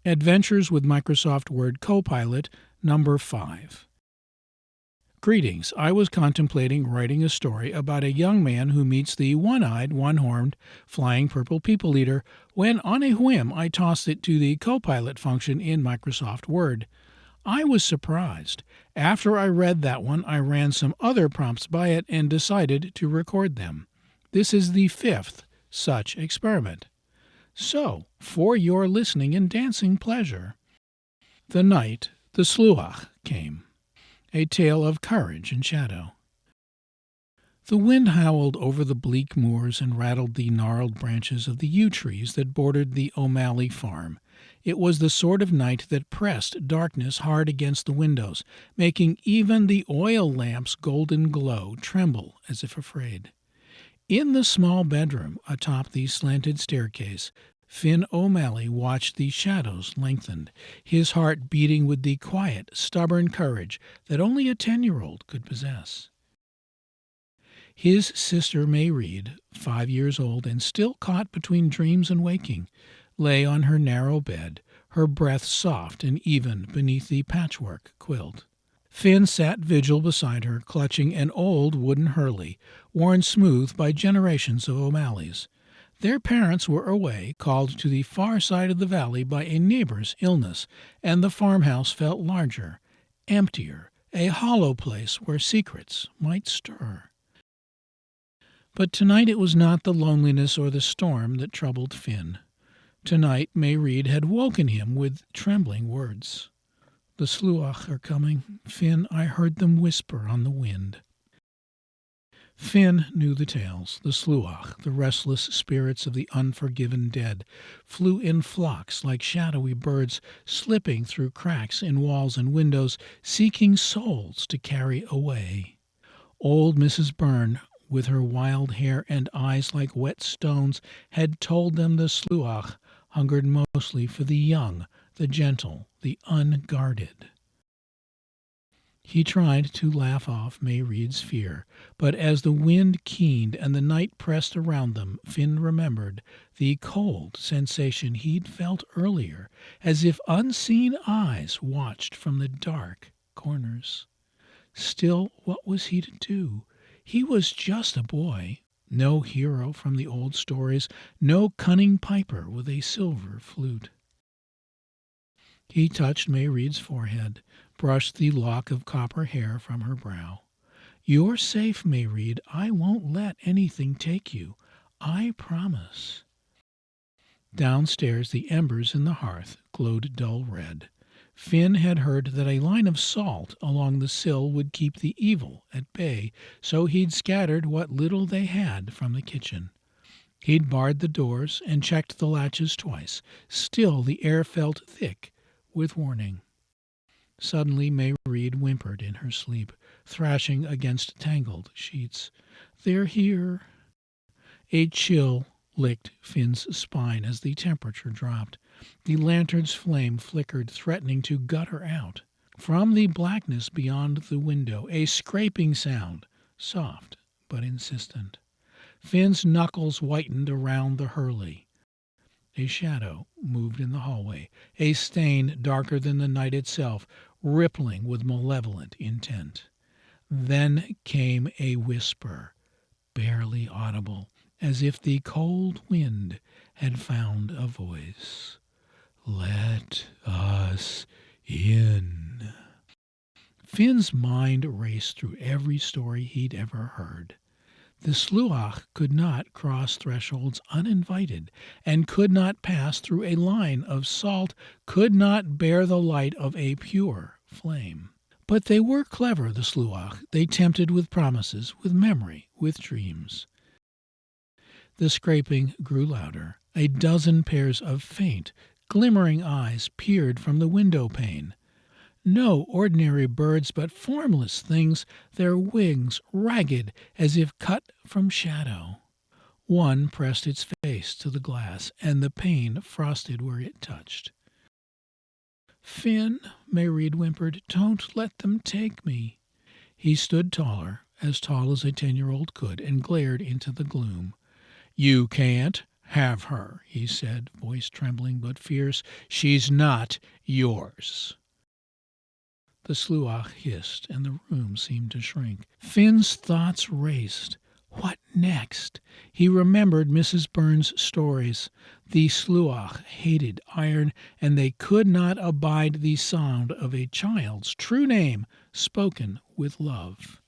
Adventures with Microsoft Word Copilot, number 5. Greetings. I was contemplating writing a story about a young man who meets the one-eyed, one-horned, flying purple people eater when, on a whim, I tossed it to the Copilot function in Microsoft Word. I was surprised. After I read that one, I ran some other prompts by it and decided to record them. This is the 5th such experiment. So, for your listening and dancing pleasure. The night the Sluagh came. A tale of courage and shadow. The wind howled over the bleak moors and rattled the gnarled branches of the yew trees that bordered the O'Malley farm. It was the sort of night that pressed darkness hard against the windows, making even the oil lamp's golden glow tremble as if afraid. In the small bedroom atop the slanted staircase, Finn O'Malley watched the shadows lengthen, his heart beating with the quiet, stubborn courage that only a 10-year-old could possess. His sister Mayreed, 5 years old and still caught between dreams and waking, lay on her narrow bed, her breath soft and even beneath the patchwork quilt. Finn sat vigil beside her, clutching an old wooden hurley, worn smooth by generations of O'Malleys. Their parents were away, called to the far side of the valley by a neighbor's illness, and the farmhouse felt larger, emptier, a hollow place where secrets might stir. But tonight it was not the loneliness or the storm that troubled Finn. Tonight Mayreed had woken him with trembling words. "The Sluagh are coming. Finn, I heard them whisper on the wind." Finn knew the tales. The Sluagh, the restless spirits of the unforgiven dead, flew in flocks like shadowy birds, slipping through cracks in walls and windows, seeking souls to carry away. Old Mrs. Byrne, with her wild hair and eyes like wet stones, had told them the Sluagh hungered mostly for the young, the gentle, the unguarded. He tried to laugh off Mayreed's fear, but as the wind keened and the night pressed around them, Finn remembered the cold sensation he'd felt earlier, as if unseen eyes watched from the dark corners. Still, what was he to do? He was just a boy, no hero from the old stories, no cunning piper with a silver flute. He touched Mayreed's forehead, brushed the lock of copper hair from her brow. "You're safe, Mayreed. I won't let anything take you. I promise." Downstairs the embers in the hearth glowed dull red. Finn had heard that a line of salt along the sill would keep the evil at bay, so he'd scattered what little they had from the kitchen. He'd barred the doors and checked the latches twice. Still the air felt thick with warning. Suddenly Mayreed whimpered in her sleep, thrashing against tangled sheets. "They're here." A chill licked Finn's spine as the temperature dropped. The lantern's flame flickered, threatening to gut her out. From the blackness beyond the window, a scraping sound, soft but insistent. Finn's knuckles whitened around the hurley. A shadow moved in the hallway, a stain darker than the night itself, rippling with malevolent intent. Then came a whisper, barely audible, as if the cold wind had found a voice. "Let us in." Finn's mind raced through every story he'd ever heard. The Sluagh could not cross thresholds uninvited, and could not pass through a line of salt, could not bear the light of a pure flame. But they were clever, the Sluagh. They tempted with promises, with memory, with dreams. The scraping grew louder. A dozen pairs of faint, glimmering eyes peered from the window pane. No ordinary birds, but formless things, their wings ragged as if cut from shadow. One pressed its face to the glass, and the pane frosted where it touched. "Finn," Mayreed whimpered, "don't let them take me." He stood taller, as tall as a 10-year-old could, and glared into the gloom. "You can't. Have her, he said, voice trembling but fierce. She's not yours. The Sluagh hissed, and the room seemed to shrink. Finn's thoughts raced. What next? He remembered Mrs. Burns' stories. The Sluagh hated iron, and they could not abide the sound of a child's true name spoken with love.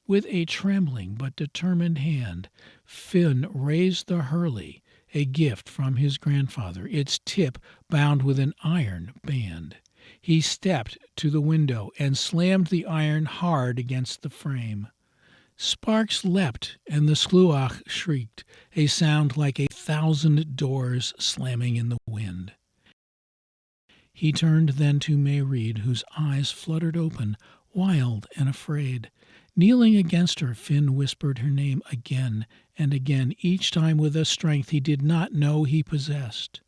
With a trembling but determined hand, Finn raised the hurley, a gift from his grandfather, its tip bound with an iron band. He stepped to the window and slammed the iron hard against the frame. Sparks leapt, and the Sluagh shrieked, a sound like 1,000 doors slamming in the wind. He turned then to Mayreed, whose eyes fluttered open, wild and afraid. Kneeling against her, Finn whispered her name again and again, each time with a strength he did not know he possessed.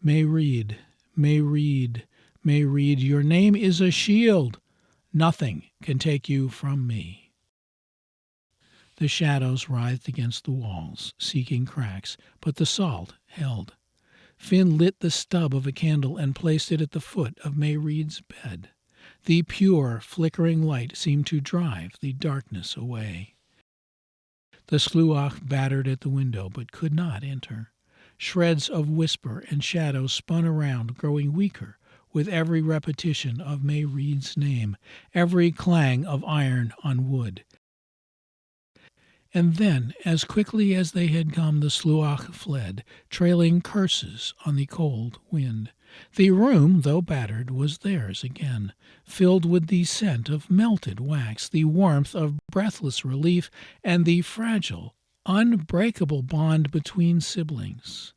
Mayreed, Mayreed, Mayreed, your name is a shield. Nothing can take you from me. The shadows writhed against the walls, seeking cracks, but the salt held. Finn lit the stub of a candle and placed it at the foot of Mayreed's bed. The pure, flickering light seemed to drive the darkness away. The Sluagh battered at the window, but could not enter. Shreds of whisper and shadow spun around, growing weaker with every repetition of Mayreed's name, every clang of iron on wood. And then, as quickly as they had come, the Sluagh fled, trailing curses on the cold wind. The room, though battered, was theirs again, filled with the scent of melted wax, the warmth of breathless relief, and the fragile, unbreakable bond between siblings.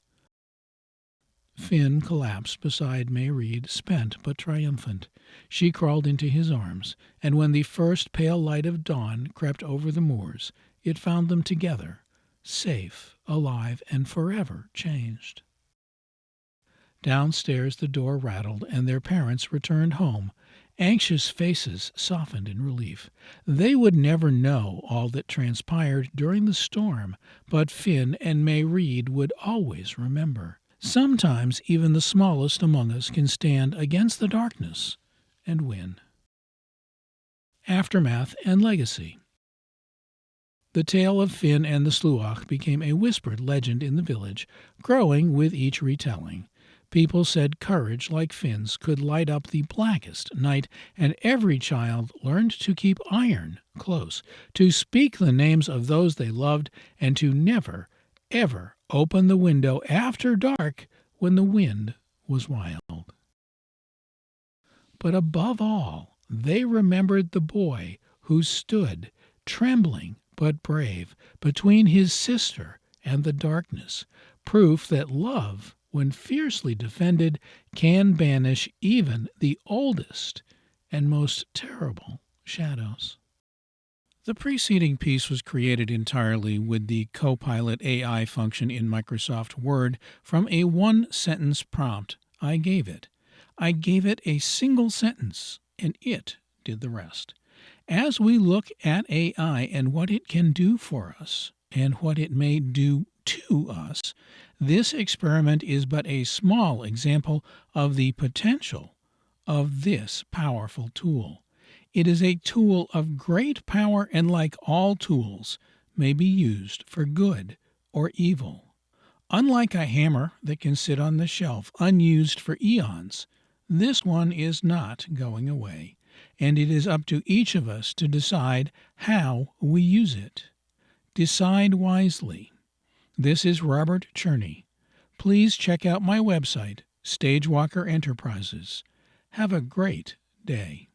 Finn collapsed beside Mayreed, spent but triumphant. She crawled into his arms, and when the first pale light of dawn crept over the moors, it found them together, safe, alive, and forever changed. Downstairs the door rattled, and their parents returned home. Anxious faces softened in relief. They would never know all that transpired during the storm, but Finn and Mayreed would always remember. Sometimes even the smallest among us can stand against the darkness and win. Aftermath and Legacy. The tale of Finn and the Sluagh became a whispered legend in the village, growing with each retelling. People said courage like Finn's could light up the blackest night, and every child learned to keep iron close, to speak the names of those they loved, and to never, ever open the window after dark when the wind was wild. But above all, they remembered the boy who stood, trembling but brave, between his sister and the darkness, proof that love, when fiercely defended, can banish even the oldest and most terrible shadows. The preceding piece was created entirely with the Copilot AI function in Microsoft Word from a one-sentence prompt I gave it. I gave it a single sentence, and it did the rest. As we look at AI and what it can do for us, and what it may do to us, this experiment is but a small example of the potential of this powerful tool. It is a tool of great power, and like all tools, may be used for good or evil. Unlike a hammer that can sit on the shelf unused for eons, this one is not going away, and it is up to each of us to decide how we use it. Decide wisely. This is Robert Cherney. Please check out my website, Stagewalker Enterprises. Have a great day.